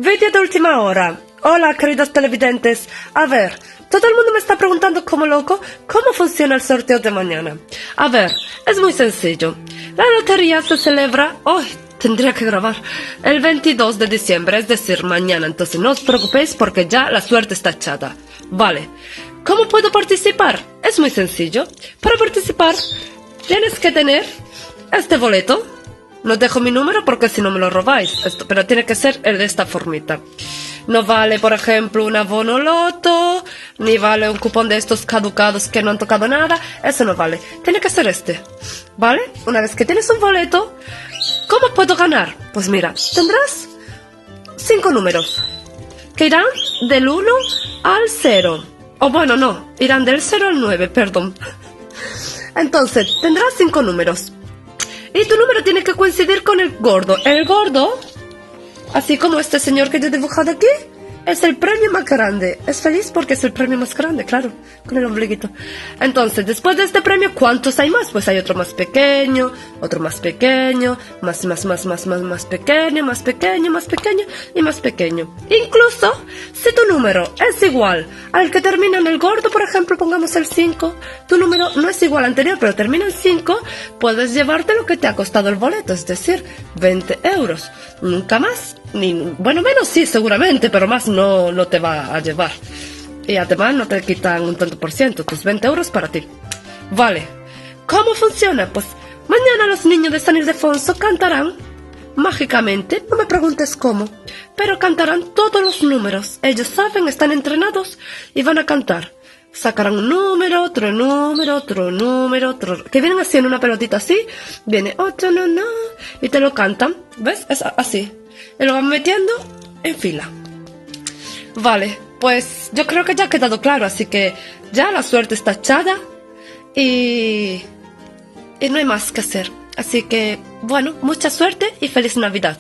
Vídeo de última hora. Hola, queridos televidentes. A ver, todo el mundo me está preguntando como loco cómo funciona el sorteo de mañana. A ver, es muy sencillo. La lotería se celebra hoy. Tendría que grabar el 22 de diciembre, es decir, mañana. Entonces no os preocupéis porque ya la suerte está echada. Vale. ¿Cómo puedo participar? Es muy sencillo. Para participar tienes que tener este boleto. No dejo mi número porque si no me lo robáis. Pero tiene que ser el de esta formita. No vale, por ejemplo, un abono loto, ni vale un cupón de estos caducados que no han tocado nada. Eso no vale. Tiene que ser este. ¿Vale? Una vez que tienes un boleto, ¿cómo puedo ganar? Pues mira, tendrás 5 números que irán del 1 al 0. O bueno, no, irán del 0 al 9, perdón. Entonces, tendrás 5 números. Y tu número tiene que coincidir con el gordo. El gordo, así como este señor que yo he dibujado aquí, es el premio más grande. Es feliz porque es el premio más grande, claro, con el ombliguito. Entonces, después de este premio, ¿cuántos hay más? Pues hay otro más pequeño, otro más pequeño, más pequeño, más pequeño, más pequeño y más pequeño. Incluso, si tu número es igual al que termina en el gordo, por ejemplo, pongamos el 5, tu número no es igual al anterior, pero termina en 5, puedes llevarte lo que te ha costado el boleto, es decir, 20 euros. Nunca más, bueno, menos sí, seguramente, pero más no te va a llevar. Y además no te quitan un tanto por ciento, tus 20 euros para ti. Vale. ¿Cómo funciona? Pues mañana los niños de San Ildefonso cantarán mágicamente, no me preguntes cómo, pero cantarán todos los números. Ellos saben, están entrenados y van a cantar. Sacarán un número, otro número, otro número, otro... Que vienen así en una pelotita así. Viene 8, no, no. Y te lo cantan. ¿Ves? Es así. Y lo van metiendo en fila. Vale, pues yo creo que ya ha quedado claro. Así que ya la suerte está echada. Y no hay más que hacer. Así que, bueno, mucha suerte y feliz Navidad.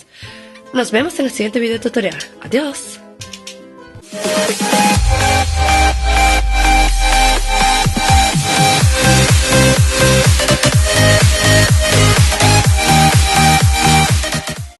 Nos vemos en el siguiente video tutorial. Adiós.